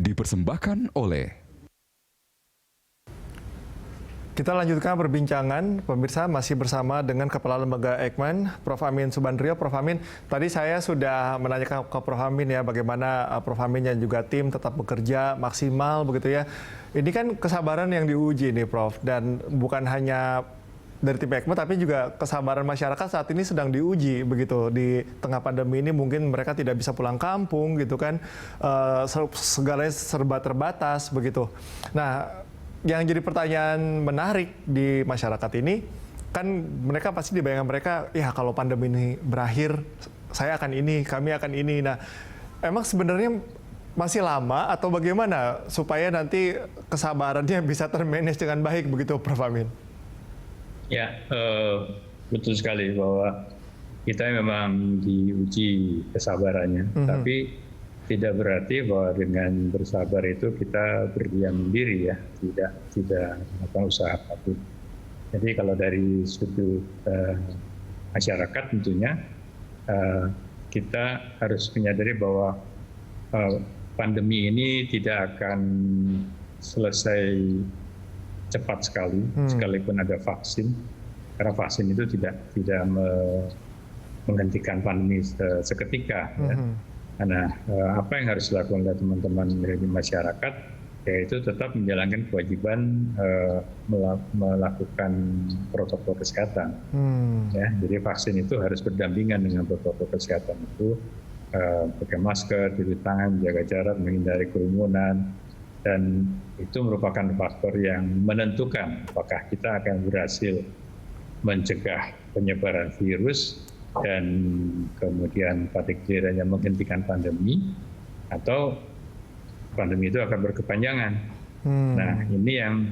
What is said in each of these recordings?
dipersembahkan oleh Kita lanjutkan perbincangan, pemirsa masih bersama dengan Kepala Lembaga Eijkman, Prof. Amin Subandrio. Prof. Amin, tadi saya sudah menanyakan ke Prof. Amin ya, bagaimana Prof. Amin dan juga tim tetap bekerja maksimal begitu ya. Ini kan kesabaran yang diuji nih Prof, dan bukan hanya dari tim Eijkman tapi juga kesabaran masyarakat saat ini sedang diuji begitu. Di tengah pandemi ini mungkin mereka tidak bisa pulang kampung gitu kan, segalanya serba terbatas begitu. Nah, yang jadi pertanyaan menarik di masyarakat ini, kan mereka pasti dibayangkan mereka, ya kalau pandemi ini berakhir, saya akan ini, kami akan ini. Nah, emang sebenarnya masih lama atau bagaimana supaya nanti kesabarannya bisa termanage dengan baik begitu, Prof. Amin? Ya, betul sekali bahwa kita memang diuji kesabarannya, tapi tidak berarti bahwa dengan bersabar itu kita berdiam diri ya, tidak melakukan usaha apapun. Jadi kalau dari sudut masyarakat tentunya kita harus menyadari bahwa pandemi ini tidak akan selesai cepat sekali, sekalipun ada vaksin, karena vaksin itu tidak menghentikan pandemi seketika. Ya. Nah, apa yang harus dilakukan oleh teman-teman di masyarakat, yaitu tetap menjalankan kewajiban melakukan protokol kesehatan. Ya, jadi vaksin itu harus berdampingan dengan protokol kesehatan itu, pakai masker, cuci tangan, menjaga jarak, menghindari kerumunan, dan itu merupakan faktor yang menentukan apakah kita akan berhasil mencegah penyebaran virus dan kemudian pada gilirannya menghentikan pandemi, atau pandemi itu akan berkepanjangan. Nah, ini yang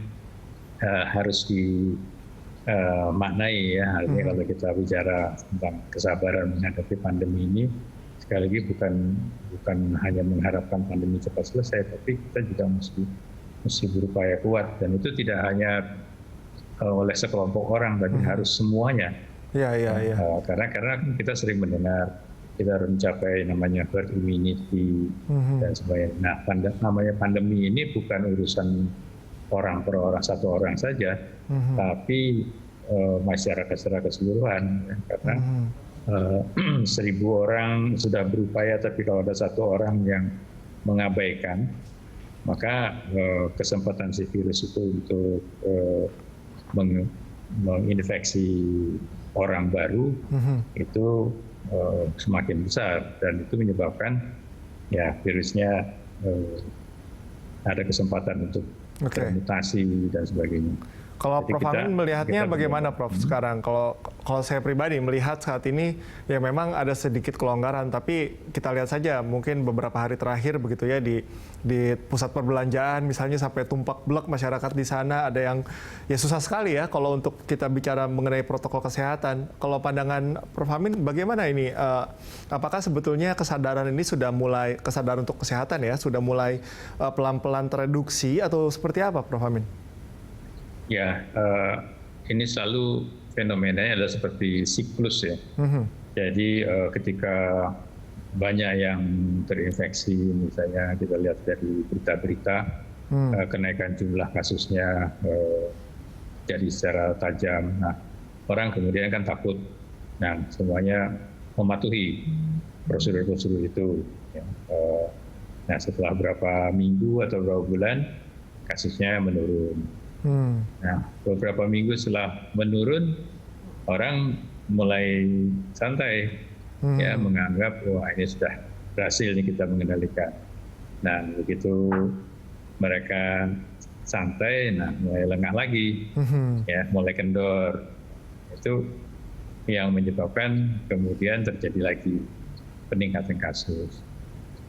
harus dimaknai ya. Artinya kalau kita bicara tentang kesabaran menghadapi pandemi ini, sekali lagi bukan hanya mengharapkan pandemi cepat selesai, tapi kita juga mesti berupaya kuat, dan itu tidak hanya oleh sekelompok orang, tapi harus semuanya. Ya. Karena kita sering mendengar kita harus mencapai namanya herd immunity dan sebagainya. Nah, namanya pandemi ini bukan urusan orang per orang, satu orang saja, tapi masyarakat secara keseluruhan. Ya, karena 1.000 orang sudah berupaya, tapi kalau ada satu orang yang mengabaikan, maka kesempatan si virus itu untuk menginfeksi orang baru itu semakin besar, dan itu menyebabkan ya virusnya ada kesempatan untuk bermutasi dan sebagainya. Kalau Prof. Amin melihatnya bagaimana Prof sekarang? Kalau saya pribadi melihat saat ini ya memang ada sedikit kelonggaran, tapi kita lihat saja mungkin beberapa hari terakhir begitu ya di pusat perbelanjaan misalnya sampai tumpak blek masyarakat di sana, ada yang ya susah sekali ya kalau untuk kita bicara mengenai protokol kesehatan. Kalau pandangan Prof. Amin bagaimana ini? Apakah sebetulnya kesadaran ini sudah mulai, kesadaran untuk kesehatan ya, sudah mulai pelan-pelan tereduksi atau seperti apa Prof. Amin? Ya, ini selalu fenomenanya adalah seperti siklus ya. Jadi ketika banyak yang terinfeksi, misalnya kita lihat dari berita-berita, kenaikan jumlah kasusnya jadi secara tajam. Nah, orang kemudian kan takut. Nah, semuanya mematuhi prosedur-prosedur itu. Ya. Nah, setelah berapa minggu atau berapa bulan, kasusnya menurun. Nah, beberapa minggu setelah menurun, orang mulai santai, ya, menganggap wah ini sudah berhasil nih kita mengendalikan. Nah, begitu mereka santai, nah mulai lengah lagi, ya, mulai kendor. Itu yang menyebabkan kemudian terjadi lagi peningkatan kasus.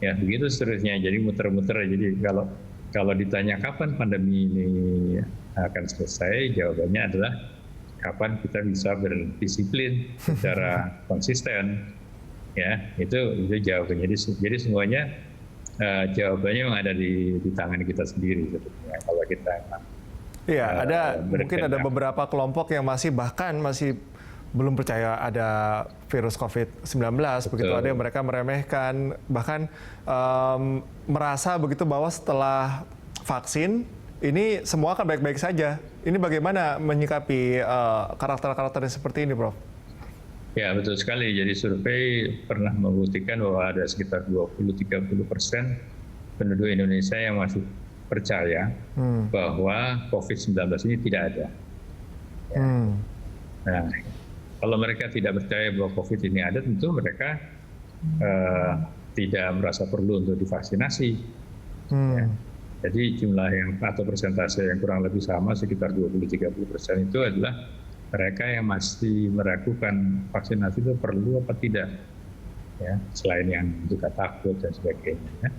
Ya, begitu seterusnya. Jadi muter-muter. Jadi kalau ditanya kapan pandemi ini akan selesai, jawabannya adalah kapan kita bisa berdisiplin secara konsisten. Ya, itu jawabannya. Jadi semuanya jawabannya memang ada di tangan kita sendiri sebetulnya. Kalau kita mungkin ada beberapa kelompok yang masih belum percaya ada virus COVID-19, begitu ada yang mereka meremehkan, bahkan merasa begitu bahwa setelah vaksin ini semua akan baik-baik saja. Ini bagaimana menyikapi karakter-karakter seperti ini, Prof? Ya, betul sekali. Jadi survei pernah membuktikan bahwa ada sekitar 20-30% penduduk Indonesia yang masih percaya bahwa COVID-19 ini tidak ada. Ya. Nah, kalau mereka tidak percaya bahwa COVID ini ada, tentu mereka tidak merasa perlu untuk divaksinasi. Ya. Jadi jumlah yang atau persentase yang kurang lebih sama, sekitar 20-30% itu adalah mereka yang masih meragukan vaksinasi itu perlu apa tidak. Ya, selain yang juga takut dan sebagainya. Ya.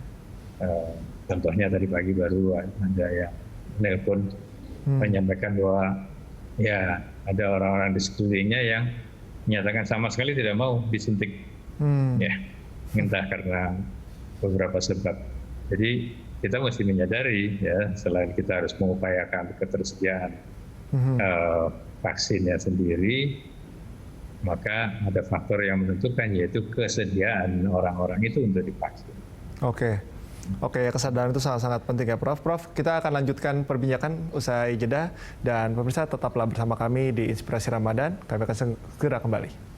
Contohnya tadi pagi baru ada yang nelpon menyampaikan bahwa ya ada orang-orang di sekelilingnya yang menyatakan sama sekali tidak mau disuntik, ya, entah karena beberapa sebab. Jadi kita mesti menyadari, ya, selain kita harus mengupayakan ketersediaan vaksinnya sendiri, maka ada faktor yang menentukan, yaitu kesediaan orang-orang itu untuk divaksin. Oke, kesadaran itu sangat-sangat penting ya, Prof. Prof, kita akan lanjutkan perbincangan usai jeda, dan pemirsa tetaplah bersama kami di Inspirasi Ramadan. Kami akan segera kembali.